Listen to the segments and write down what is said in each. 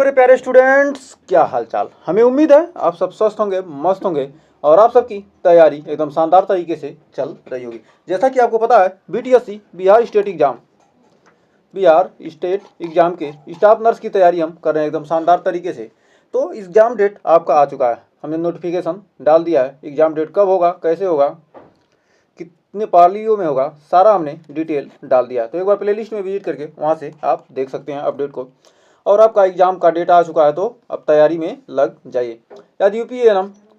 मेरे प्यारे स्टूडेंट्स, क्या हाल चाल। हमें उम्मीद है आप सब स्वस्थ होंगे, मस्त होंगे और आप सबकी तैयारी एकदम शानदार तरीके से चल रही होगी। जैसा कि आपको पता है, बीटीएससी बिहार स्टेट एग्जाम के स्टाफ नर्स की तैयारी हम कर रहे हैं एकदम शानदार तरीके से। तो एग्जाम डेट आपका आ चुका है, हमने नोटिफिकेशन डाल दिया है। एग्जाम डेट कब होगा, कैसे होगा, कितने पालियों में होगा, सारा हमने डिटेल डाल दिया है। तो एक बार प्लेलिस्ट में विजिट करके वहाँ से आप देख सकते हैं अपडेट को। और आपका एग्जाम का डेट आ चुका है, तो अब तैयारी में लग जाइए। यदि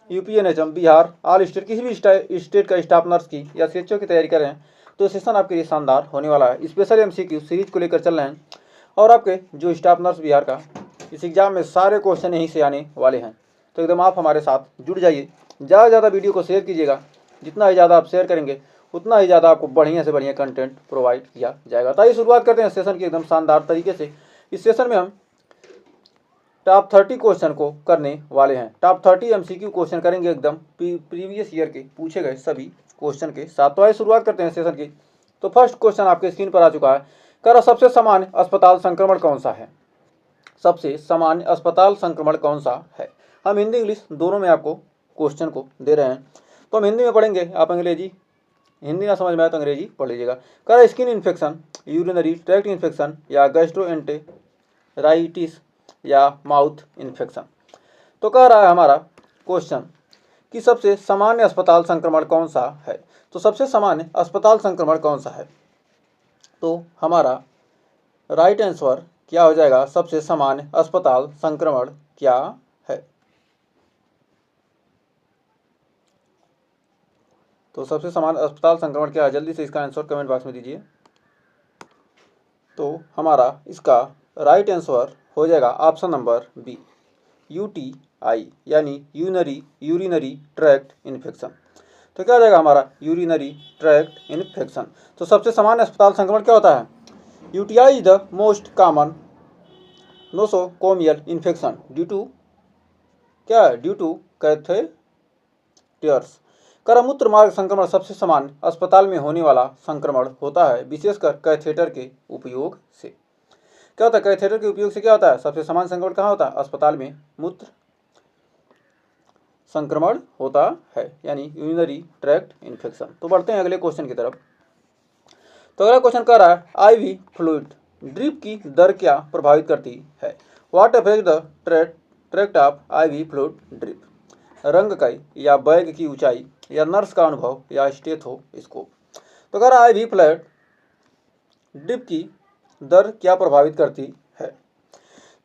यूपीएनएचएम बिहार ऑल स्टेट किसी भी स्टेट का स्टाफ नर्स की या सीएचओ की तैयारी कर रहे हैं तो सेशन आपके लिए शानदार होने वाला है। स्पेशल एमसीक्यू सीरीज को लेकर चल रहे हैं और आपके जो स्टाफ नर्स बिहार का इस एग्जाम में सारे क्वेश्चन यहीं से आने वाले हैं। तो एकदम आप हमारे साथ जुड़ जाइए, ज़्यादा से ज़्यादा वीडियो को शेयर कीजिएगा। जितना ही ज़्यादा आप शेयर करेंगे उतना ही ज़्यादा आपको बढ़िया से बढ़िया कंटेंट प्रोवाइड किया जाएगा। तो आइए शुरुआत करते हैं सेशन की एकदम शानदार तरीके से। इस सेशन में हम टॉप 30 क्वेश्चन को करने वाले हैं। टॉप 30 एमसीक्यू क्वेश्चन करेंगे एकदम प्रीवियस ईयर के पूछे गए सभी क्वेश्चन के साथ। तो आइए शुरुआत करते हैं सेशन की। तो फर्स्ट क्वेश्चन आपके स्क्रीन पर आ चुका है। कह सबसे सामान्य अस्पताल संक्रमण कौन सा है? सबसे सामान्य अस्पताल संक्रमण कौन सा है? हम हिंदी इंग्लिश दोनों में आपको क्वेश्चन को दे रहे हैं, तो हम हिंदी में पढ़ेंगे, आप अंग्रेजी हिंदी ना समझ में आए तो अंग्रेजी पढ़ लीजिएगा। कह skin infection, urinary tract infection या गैस्ट्रोएंटेराइटिस या माउथ इन्फेक्शन। तो कह रहा है हमारा क्वेश्चन कि सबसे सामान्य अस्पताल संक्रमण कौन सा है। तो सबसे सामान्य अस्पताल संक्रमण कौन सा है? तो हमारा राइट आंसर क्या हो जाएगा? सबसे सामान्य अस्पताल संक्रमण क्या है? तो सबसे सामान्य अस्पताल संक्रमण क्या है? जल्दी से इसका आंसर कमेंट बॉक्स में दीजिए। तो हमारा इसका राइट आंसर हो जाएगा ऑप्शन नंबर बी, यूटीआई यानी यूरिनरी ट्रैक्ट इन्फेक्शन। तो क्या हो जाएगा हमारा? Urinary tract infection. तो सबसे सामान्य अस्पताल संक्रमण क्या होता है? UTI is the most common nosocomial infection due to क्या है? Due to catheters. मूत्र मार्ग संक्रमण सबसे सामान्य अस्पताल में होने वाला संक्रमण होता है, विशेषकर कैथेटर के उपयोग से। क्या होता है? कैथेटर के उपयोग से क्या होता है? सबसे सामान्य संक्रमण कहाँ होता है? अस्पताल में मूत्र संक्रमण होता है, यानी यूरिनरी ट्रैक्ट इन्फेक्शन। तो बढ़ते हैं अगले क्वेश्चन की तरफ। तो अगला क्वेश्चन कह रहा है आईवी फ्लूइड ड्रिप की दर क्या प्रभावित करती है? What affect the tract of IV fluid drip? रंग या बैग की ऊंचाई या नर्स का अनुभव या स्टेथोस्कोप। तो कह रहा है आईवी फ्लूइड ड्रिप की दर क्या प्रभावित करती है?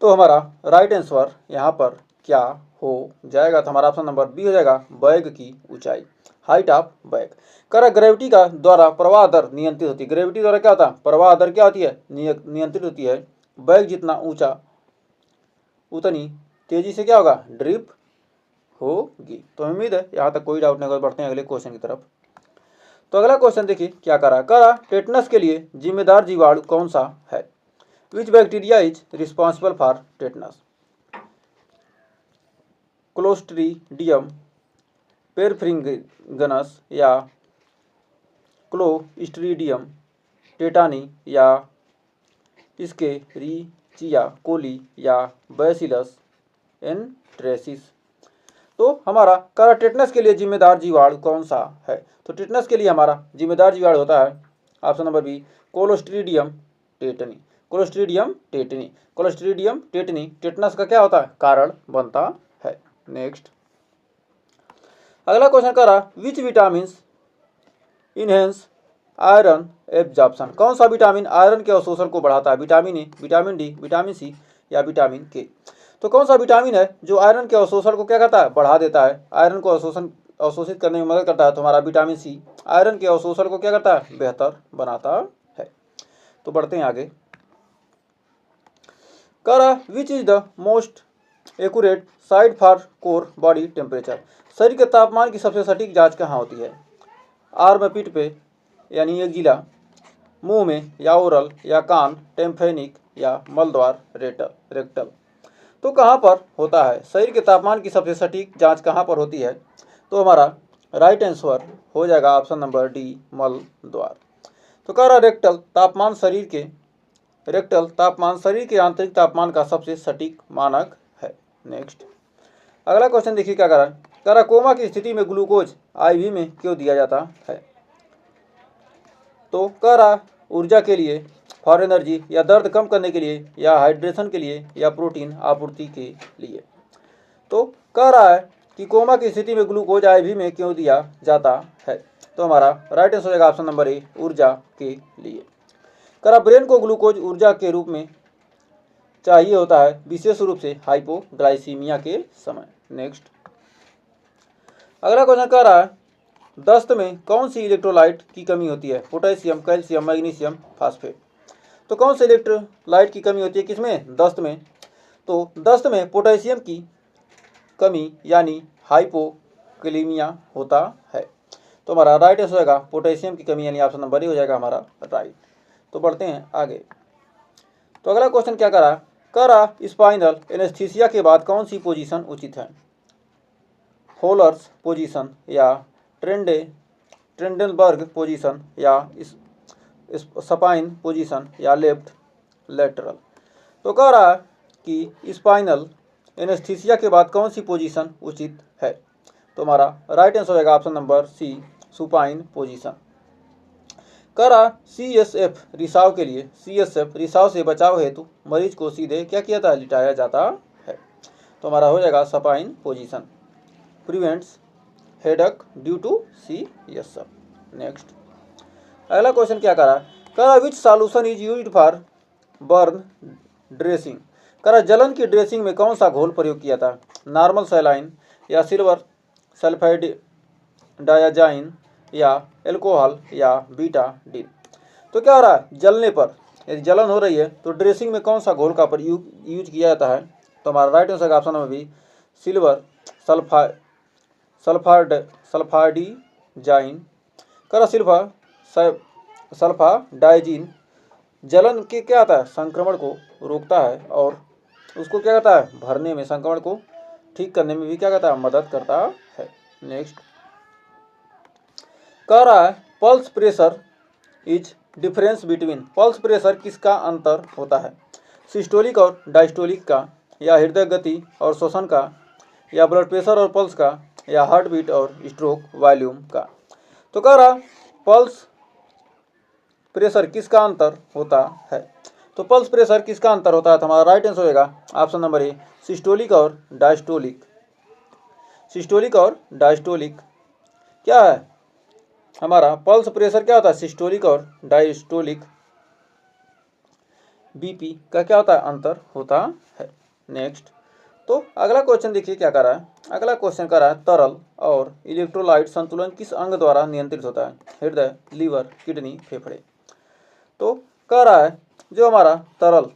तो हमारा राइट आंसर यहाँ पर क्या हो जाएगा? तो हमारा ऑप्शन नंबर बी हो जाएगा, बैग की ऊंचाई, हाइट ऑफ बैग। कह ग्रेविटी का द्वारा प्रवाह दर नियंत्रित होती है। ग्रेविटी द्वारा क्या होता है? प्रवाह दर क्या होती है? नियंत्रित होती है। बैग जितना ऊंचा उतनी तेजी से क्या होगा? ड्रिप होगी। तो उम्मीद है यहाँ तक कोई डाउट नहीं होगा। बढ़ते हैं अगले क्वेश्चन की तरफ। तो अगला क्वेश्चन देखिए क्या कह रहा है। टेटनस के लिए जिम्मेदार जीवाणु कौन सा है? Which bacteria is responsible for tetanus? Clostridium perfringens या क्लोस्ट्रीडियम टेटानी या इस्केरिचिया कोली या बैसिलस एंथ्रेसिस। तो हमारा कह टेटनस के लिए जिम्मेदार जीवाणु कौन सा है? तो टेटनस के लिए हमारा जिम्मेदार जीवाणु होता है option number B, Clostridium tetani. Clostridium tetani tetanus का क्या होता है? कारण बनता है। नेक्स्ट अगला क्वेश्चन कह रहा which vitamin enhance iron absorption? कौन सा विटामिन आयरन के अवशोषण को बढ़ाता है? Vitamin A, vitamin D, vitamin C या विटामिन के? तो कौन सा विटामिन है जो आयरन के अवशोषण को क्या करता है? बढ़ा देता है, आयरन को अवशोषित करने में मदद करता है। तो हमारा विटामिन सी आयरन के अवशोषण को क्या करता है? बेहतर बनाता है। तो बढ़ते हैं आगे। कह रहा which is the most accurate side for core body temperature? शरीर के तापमान की सबसे सटीक जांच कहाँ होती है? आर्म पीठ पे यानी एक्जिला, मुंह में या ओरल या कान, टेम्फेनिक या मलद्वार रेक्टल। तो कहाँ पर होता है? शरीर के तापमान की सबसे सटीक जांच कहाँ पर होती है? तो हमारा राइट आंसर हो जाएगा ऑप्शन नंबर डी, मल द्वार। तो कह रहा रेक्टल तापमान शरीर के रेक्टल तापमान शरीर के आंतरिक तापमान का सबसे सटीक मानक है। नेक्स्ट अगला क्वेश्चन देखिए क्या कह रहा है, कोमा की स्थिति में ग्लूकोज आईवी में क्यों दिया जाता है। तो कह रहा ऊर्जा के लिए, फॉर एनर्जी, या दर्द कम करने के लिए, या हाइड्रेशन के लिए, या प्रोटीन आपूर्ति के लिए। तो कह रहा है कि कोमा की स्थिति में ग्लूकोज आईवी में क्यों दिया जाता है। तो हमारा राइट आंसर हो जाएगा ऑप्शन नंबर ए, ऊर्जा के लिए। कह रहा ब्रेन को ग्लूकोज ऊर्जा के रूप में चाहिए होता है, विशेष रूप से हाइपोग्लाइसीमिया के समय। नेक्स्ट अगला क्वेश्चन कह रहा है दस्त में कौन सी इलेक्ट्रोलाइट की कमी होती है। Potassium, calcium, magnesium, phosphate. तो कौन से इलेक्ट्रोलाइट की कमी होती है किसमें, दस्त में। तो दस्त में पोटेशियम की कमी यानी हाइपोकैलेमिया होता है। तो हमारा राइट आंसर होगा पोटेशियम की कमी यानी ऑप्शन नंबर ए हो जाएगा हमारा राइट। तो बढ़ते हैं आगे। तो अगला क्वेश्चन क्या कह रहा स्पाइनल एनेस्थीसिया के बाद कौन सी पोजीशन उचित है। होलर्स पोजीशन, या ट्रेंडलबर्ग पोजीशन, या सपाइन पोजीशन, या लेफ्ट लेटरल। तो कह रहा है कि स्पाइनल एनेस्थीसिया के बाद कौन सी पोजीशन उचित है। तो हमारा राइट आंसर होगा option number C, supine position. कह रहा CSF रिसाव के लिए, CSF रिसाव से बचाव हेतु मरीज को सीधे क्या किया था, लिटाया जाता है। तो हमारा हो जाएगा supine position. Prevents headache due to CSF। Next अगला क्वेश्चन क्या कह रहा which solution is used for burn dressing. कह रहा जलन की ड्रेसिंग में कौन सा घोल प्रयोग किया था। नॉर्मल सैलाइन, या सिल्वर सल्फाइड डायाजाइन, या एल्कोहल, या बीटाडीन। तो क्या हो रहा है जलने पर, यदि जलन हो रही है तो ड्रेसिंग में कौन सा घोल का प्रयोग यूज किया जाता है। तो हमारा राइट आंसर का ऑप्शन नंबर बी, सिल्वर सल्फाडिजाइन। करा सल्फाडाइजिन जलन के क्या आता है, संक्रमण को रोकता है और उसको क्या कहता है, भरने में, संक्रमण को ठीक करने में भी क्या कहता है, मदद करता है। नेक्स्ट कह रहा है pulse pressure is difference between. Pulse pressure किसका अंतर होता है, सिस्टोलिक और डायस्टोलिक का, या हृदय गति और श्वसन का, या ब्लड प्रेशर और पल्स का, या हार्ट बीट और स्ट्रोक वॉल्यूम का। तो कह रहा पल्स प्रेशर किसका अंतर होता है। तो पल्स प्रेशर किसका अंतर होता है। तो हमारा राइट आंसर होगा ऑप्शन नंबर ए, सिस्टोलिक और डायस्टोलिक। सिस्टोलिक और डायस्टोलिक क्या है हमारा, पल्स प्रेशर क्या होता है, सिस्टोलिक और डायस्टोलिक बीपी का क्या होता है, अंतर होता है। नेक्स्ट तो अगला क्वेश्चन देखिए क्या कर रहा है। अगला क्वेश्चन कर रहा है तरल और इलेक्ट्रोलाइट संतुलन किस अंग द्वारा नियंत्रित होता है। हृदय, लीवर, किडनी, फेफड़े। तो कह रहा है जो हमारा तरल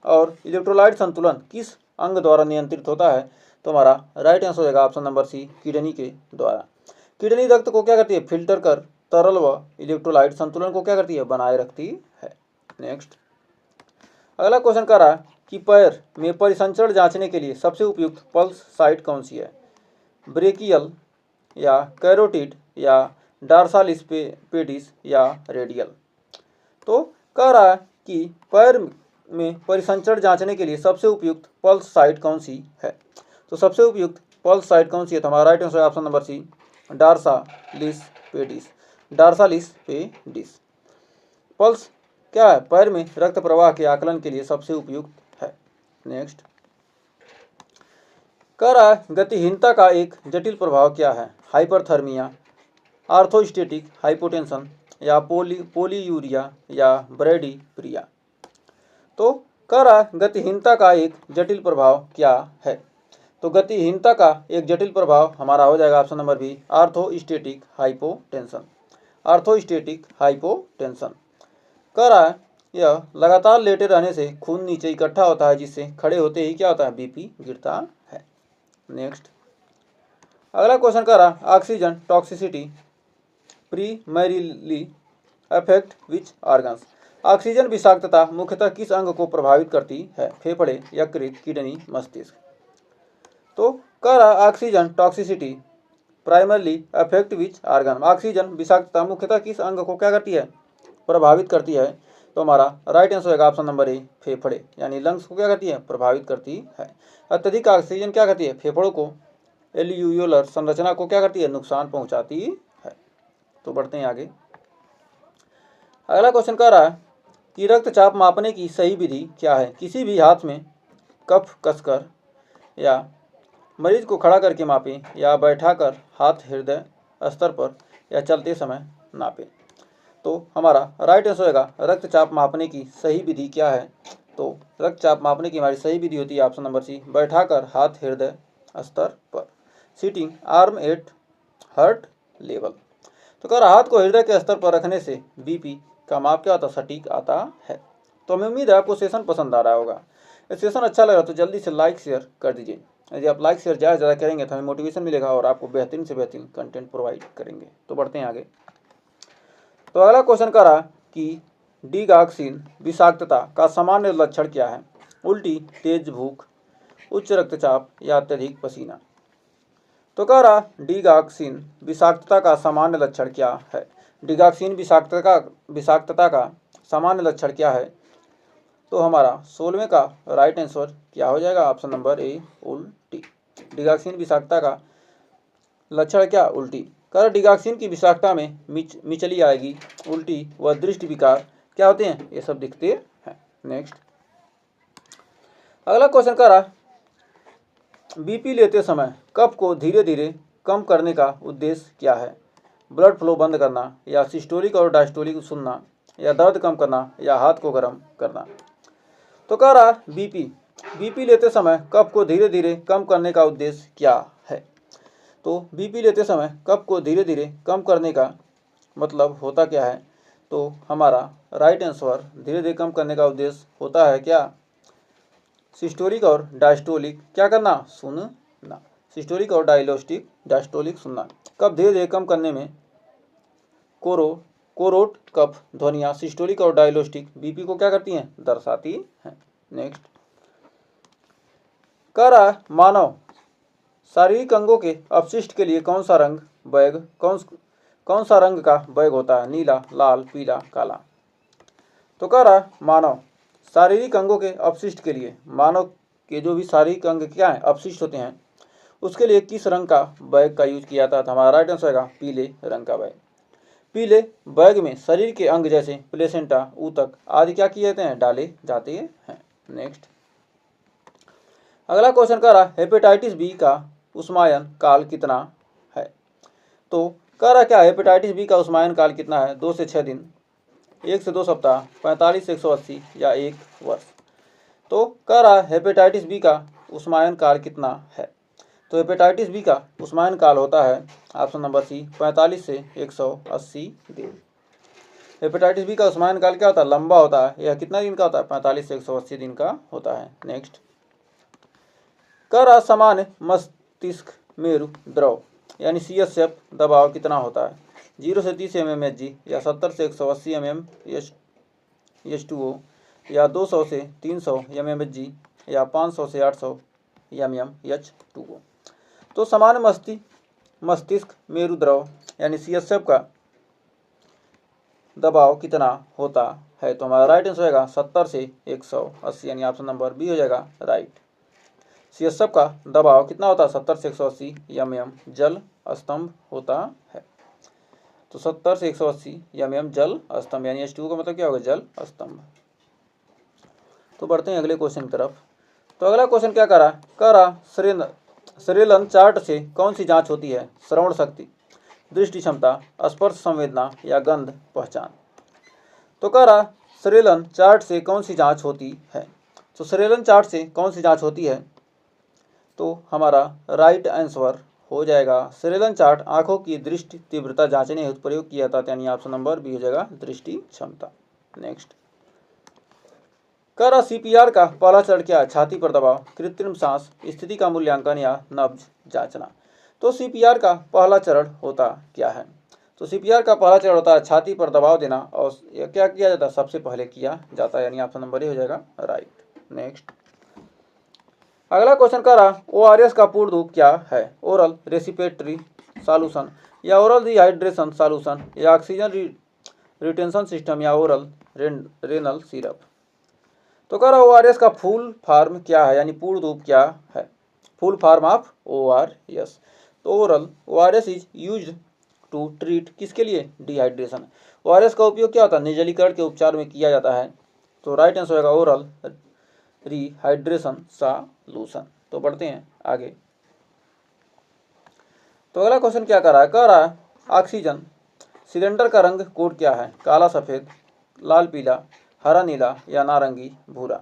और इलेक्ट्रोलाइट संतुलन किस अंग द्वारा नियंत्रित होता है। तो हमारा राइट आंसर हो जाएगा ऑप्शन नंबर सी, किडनी के द्वारा। किडनी रक्त को क्या करती है, फिल्टर कर तरल व इलेक्ट्रोलाइट संतुलन को क्या करती है, बनाए रखती है। नेक्स्ट अगला क्वेश्चन कर रहा है कि पैर में परिसंचरण जांचने के लिए सबसे उपयुक्त पल्स साइट कौन सी है। ब्रेकियल, या कैरोटिड, या डार्सालिस पेडिस, या रेडियल। तो कह रहा है कि पैर में परिसंचरण जांचने के लिए सबसे उपयुक्त पल्स साइट कौन सी है। तो सबसे उपयुक्त पल्स साइट कौन सी है। तो हमारा right answer option number C, dorsalis pedis. Dorsalis pedis pulse क्या है, पैर में रक्त प्रवाह के आकलन के लिए सबसे उपयुक्त है। नेक्स्ट कह रहा है गतिहीनता का एक जटिल प्रभाव क्या है। हाइपरथर्मिया, आर्थोस्टेटिक हाइपोटेंशन, या पोलीयूरिया, या ब्रैडीप्रिया। तो कह रहा है गतिहीनता का एक जटिल प्रभाव क्या है। तो गतिहीनता का एक जटिल प्रभाव हमारा हो जाएगा option number B, orthostatic hypotension. Orthostatic hypotension कह रहा है यह लगातार लेटे रहने से खून नीचे इकट्ठा होता है, जिससे खड़े होते ही क्या होता है, बीपी गिरता है। नेक्स्ट अगला क्वेश्चन कह रहा है ऑक्सीजन टॉक्सिसिटी प्राइमरीली अफेक्ट विच ऑर्गन्स। ऑक्सीजन विषाक्तता मुख्यतः किस अंग को प्रभावित करती है। फेफड़े, यकृत, किडनी, मस्तिष्क। तो कह रहा है oxygen toxicity primarily affect which organ. Oxygen विषाक्तता मुख्यतः किस अंग को क्या करती है, प्रभावित करती है। तो हमारा राइट आंसर होगा ऑप्शन नंबर ए, फेफड़े, यानी लंग्स को क्या करती है, प्रभावित करती है। अत्यधिक ऑक्सीजन क्या करती है, फेफड़ों को एल्यूयोलर संरचना को क्या करती है, नुकसान पहुंचाती है। तो बढ़ते हैं आगे। अगला क्वेश्चन कह रहा है कि रक्तचाप मापने की सही विधि क्या है। किसी भी हाथ में कफ कसकर या मरीज को खड़ा करके मापें या बैठाकर हाथ हृदय स्तर पर या चलते समय नापें। तो हमारा राइट आंसर होगा रक्तचाप मापने की सही विधि क्या है। तो रक्तचाप मापने की हमारी सही विधि होती है ऑप्शन नंबर सी, बैठाकर हाथ हृदय स्तर पर, sitting arm at heart level. तो कह रहा हाथ को हृदय के स्तर पर रखने से बीपी का माप क्या होता है, सटीक आता है। तो हमें उम्मीद है आपको सेशन पसंद आ रहा होगा। सेशन अच्छा लगा तो जल्दी से लाइक शेयर कर दीजिए। यदि आप लाइक शेयर ज़्यादा करेंगे तो हमें मोटिवेशन मिलेगा और आपको बेहतरीन से बेहतरीन कंटेंट प्रोवाइड करेंगे। तो बढ़ते हैं आगे। तो अगला क्वेश्चन कह रहा कि डिगॉक्सिन विषाक्तता का सामान्य लक्षण क्या है। उल्टी, तेज भूख, उच्च रक्तचाप या अत्यधिक पसीना। तो कह रहा डिगॉक्सिन विषाक्तता का सामान्य लक्षण क्या है। डिगॉक्सिन विषाक्तता का सामान्य लक्षण क्या है। तो हमारा 16वें का राइट आंसर क्या हो जाएगा, ऑप्शन नंबर ए, उल्टी। डिगॉक्सिन विषाक्तता का लक्षण क्या, उल्टी। कर डिगॉक्सिन की विषाक्तता में मिचली आएगी, उल्टी व दृष्टि विकार क्या होते हैं, ये सब दिखते हैं। नेक्स्ट अगला क्वेश्चन कर रहा बीपी लेते समय कफ को धीरे धीरे कम करने का उद्देश्य क्या है। ब्लड फ्लो बंद करना या सिस्टोलिक और डायस्टोलिक सुनना या दर्द कम करना या हाथ को गर्म करना। तो कह रहा बीपी लेते समय कफ को धीरे धीरे कम करने का उद्देश्य क्या है। तो बीपी लेते समय कफ को धीरे धीरे कम करने का मतलब होता क्या है। तो हमारा राइट आंसर धीरे धीरे कम करने का उद्देश्य होता है क्या, सिस्टोलिक और डायस्टोलिक क्या करना, सुनना। सिस्टोलिक और डायस्टोलिक सुनना। कफ धीरे धीरे कम करने में कोरोट कफ ध्वनियाँ सिस्टोलिक और डायस्टोलिक बीपी को क्या करती हैं, दर्शाती हैं। नेक्स्ट कह रहा मानव शारीरिक अंगों के अपशिष्ट के लिए कौन सा रंग का बैग होता है, नीला, लाल, पीला, काला। तो कह रहा मानव शारीरिक अंगों के अपशिष्ट के लिए, मानव के जो भी शारीरिक अंग क्या है, अपशिष्ट होते हैं, उसके लिए किस रंग का बैग का यूज किया जाता है। हमारा राइट आंसर होगा पीले रंग का बैग। पीले बैग में शरीर के अंग जैसे प्लेसेंटा, ऊतक आदि क्या किए जाते हैं, डाले जाते हैं। नेक्स्ट अगला क्वेश्चन कह रहा हेपेटाइटिस बी का उष्मायन काल कितना है। तो कह रहा क्या हेपेटाइटिस बी का उष्मायन काल कितना है, 2 से 6 दिन, 1 से 2 सप्ताह, 45 से 180 या 1 वर्ष। तो कह रहा हेपेटाइटिस बी का उष्मायन काल कितना है। तो हेपेटाइटिस बी का उष्मायन काल होता है ऑप्शन नंबर सी, 45 से 180 दिन। हेपेटाइटिस बी का उष्मायन काल क्या होता है, लंबा होता है। यह कितना दिन का होता है, 45 से 180 दिन का होता है। नेक्स्ट कह रहा सामान्य मस्तिष्क मेरु द्रव यानी CSF दबाव कितना होता है, 0 से 30 mmHg या 70 से 180 mm H2O या 200 से 300 mmHg या 500 से 800 mm H2O। तो सामान्य मस्तिष्क मेरु द्रव यानी CSF का दबाव कितना होता है। तो हमारा राइट आंसर होगा 70 से 180 यानी ऑप्शन नंबर बी हो जाएगा राइट। CSF का दबाव कितना होता है, 70 से 180 mm जल स्तंभ होता है। तो 70 से 180 mm जल स्तंभ यानी H2O का मतलब क्या होगा, जल स्तंभ। तो बढ़ते हैं अगले क्वेश्चन की तरफ। तो अगला क्वेश्चन क्या कह रहा शरीलन चार्ट से कौन सी जांच होती है, श्रवण शक्ति, दृष्टि क्षमता, स्पर्श संवेदना या गंध पहचान। तो कह रहा शरीलन चार्ट से कौन सी जांच होती है। तो शरीलन चार्ट से कौन सी जांच होती है। तो हमारा राइट आंसर हो जाएगा शरीलन चार्ट आंखों की दृष्टि तीव्रता जांचने हेतु प्रयोग किया जाता है, यानी ऑप्शन नंबर बी हो जाएगा दृष्टि क्षमता। नेक्स्ट कह रहा CPR का पहला चरण क्या है, छाती पर दबाव, कृत्रिम सांस, स्थिति का मूल्यांकन या नब्ज जांचना। तो CPR का पहला चरण होता क्या है। तो CPR का पहला चरण होता है छाती पर दबाव देना, और यह क्या किया जाता है, सबसे पहले किया जाता है, यानी ऑप्शन नंबर ए हो जाएगा राइट। नेक्स्ट अगला क्वेश्चन कह रहा ORS का पूर्ण रूप क्या है, ओरल रेसिपिरेटरी सॉल्यूशन या ओरल रिहाइड्रेशन सॉल्यूशन या ऑक्सीजन रिटेंशन सिस्टम या ओरल रेनल सिरप। तो कह रहा ORS का फुल फॉर्म क्या है, यानी पूर्ण रूप क्या है, फुल फॉर्म ऑफ ORS। तो oral ORS is used to treat किसके लिए, डिहाइड्रेशन। ORS का उपयोग क्या होता है, निर्जलीकरण के उपचार में किया जाता है। तो राइट आंसर होगा ओरल रिहाइड्रेशन सॉल्यूशन। तो बढ़ते हैं आगे। तो अगला क्वेश्चन क्या कर रहा है, कह रहा है ऑक्सीजन सिलेंडर का रंग कोड क्या है, काला सफ़ेद, लाल पीला, हरा नीला या नारंगी भूरा।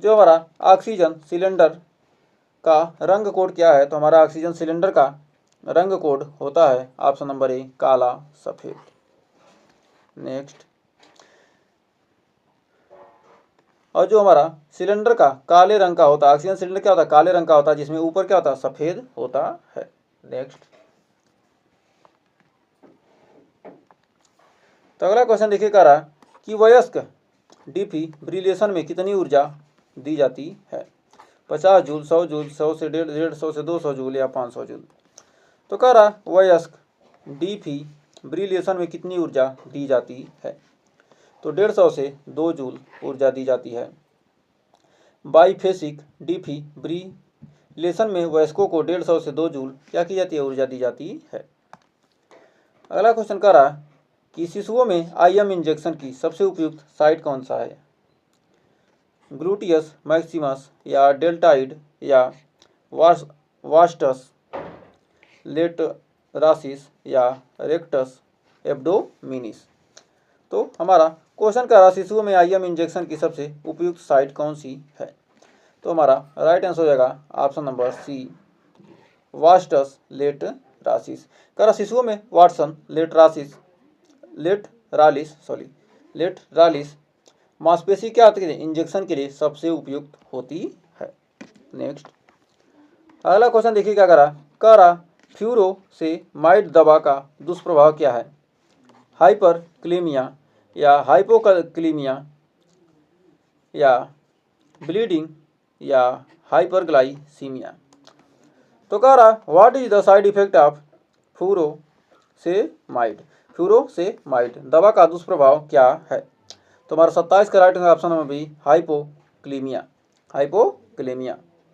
जो हमारा ऑक्सीजन सिलेंडर का रंग कोड क्या है, तो हमारा ऑक्सीजन सिलेंडर का रंग कोड होता है ऑप्शन नंबर ए, काला सफ़ेद। नेक्स्ट, और जो हमारा सिलेंडर का काले रंग का होता है, ऑक्सीजन सिलेंडर क्या होता है, काले रंग का होता है, जिसमें ऊपर क्या होता है, सफ़ेद होता है। नेक्स्ट, तो अगला क्वेश्चन देखिए, कह रहा है कि वयस्क डिफिब्रिलेशन में कितनी ऊर्जा दी जाती है, 50 जूल, 100 जूल, 100 से 150 से 200 जूल या 500 जूल। तो कह रहा वयस्क डिफिब्रिलेशन में कितनी ऊर्जा दी जाती है, तो 150 से 2 जूल ऊर्जा दी जाती है। बाईफेसिक डिफिब्रिलेशन में वयस्कों को 150 से 2 जूल क्या की जाती है, ऊर्जा दी जाती है। अगला क्वेश्चन कह रहा कि शिशुओं में IM इंजेक्शन की सबसे उपयुक्त साइट कौन सा है, ग्लूटियस मैक्सिमस या डेल्टाइड या वास्टस लेटरासिस या रेक्टस एब्डोमिनिस। तो हमारा क्वेश्चन का शिशुओं में IM इंजेक्शन की सबसे उपयुक्त साइट कौन सी है, तो हमारा राइट आंसर हो जाएगा ऑप्शन नंबर सी, वास्टस लेटरासिस। कह शिशुओं में वाटसन लेटरालिस मांसपेशी क्या होती है, इंजेक्शन के लिए सबसे उपयुक्त होती है। नेक्स्ट, अगला क्वेश्चन देखिए क्या कह रहा फ्यूरोसेमाइड दवा का दुष्प्रभाव क्या है, हाइपरक्लेमिया या हाइपोक्लेमिया या ब्लीडिंग या हाइपरग्लाइसीमिया। तो कह रहा what is the side effect of furosemide दवा का दुष्प्रभाव क्या है, तो हमारा 27 का right option number B, hypokalaemia.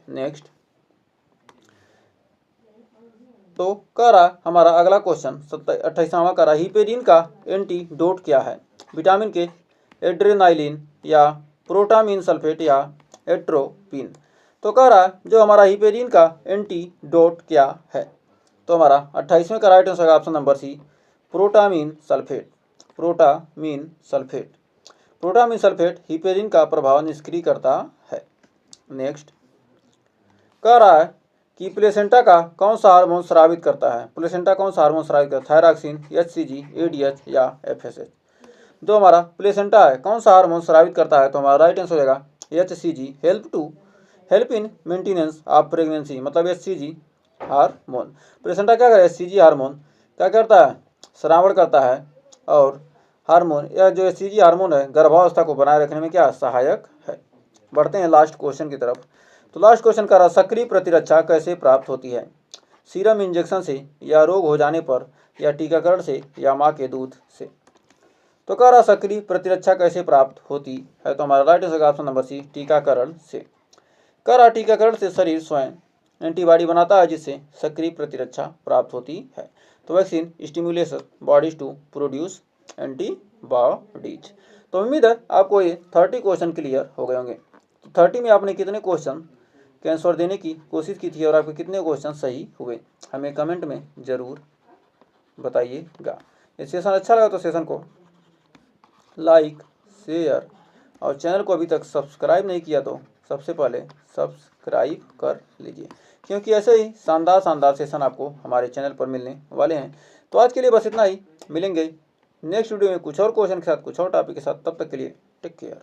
Next, तो कह रहा हमारा अगला क्वेश्चन 28वां कह रहा हिपेरिन का एंटीडोट क्या है, विटामिन के, एड्रेनाइलिन या प्रोटामिन सल्फेट या एट्रोपिन। तो कह रहा जो हमारा हिपेरिन का एंटीडोट क्या है, तो हमारा 28वें का right answer option number C, protamine sulphate heparin का प्रभाव निष्क्रिय करता है। नेक्स्ट, कह रहा है कि प्लेसेंटा का कौन सा हार्मोन स्रावित करता है, प्लेसेंटा कौन सा हार्मोन स्रावित करता है, थायरॉक्सिन, HCG, ADH या FSH। जो हमारा प्लेसेंटा है कौन सा हार्मोन स्रावित करता है, तो हमारा राइट आंसर हो जाएगा HCG, help in maintenance of pregnancy, मतलब HCG हार्मोन। प्लेसेंटा क्या करे, HCG हार्मोन क्या करता है, श्रावण करता है, और हार्मोन यह जो HCG हार्मोन है गर्भावस्था को बनाए रखने में क्या सहायक है। बढ़ते हैं लास्ट क्वेश्चन की तरफ। तो लास्ट क्वेश्चन का सक्रिय प्रतिरक्षा कैसे प्राप्त होती है, सीरम इंजेक्शन से या रोग हो जाने पर या टीकाकरण से या माँ के दूध से। तो कह रहा सक्रिय प्रतिरक्षा कैसे प्राप्त होती है, तो हमारा right answer option number C, टीकाकरण से। कह रहा टीकाकरण से शरीर स्वयं एंटीबॉडी बनाता है जिससे सक्रिय प्रतिरक्षा प्राप्त होती है। तो vaccine stimulation bodies to produce antibodies. तो उम्मीद है आपको ये 30 क्वेश्चन क्लियर हो गए होंगे। तो 30 में आपने कितने क्वेश्चन के आंसर देने की कोशिश की थी और आपके कितने क्वेश्चन सही हुए, हमें कमेंट में ज़रूर बताइएगा। ये सेशन अच्छा लगा तो सेशन को लाइक, शेयर और चैनल को अभी तक सब्सक्राइब नहीं किया तो सबसे पहले सब्सक्राइब कर लीजिए, क्योंकि ऐसे ही शानदार सेशन आपको हमारे चैनल पर मिलने वाले हैं। तो आज के लिए बस इतना ही, मिलेंगे नेक्स्ट वीडियो में कुछ और क्वेश्चन के साथ, कुछ और टॉपिक के साथ। तब तक के लिए टेक केयर।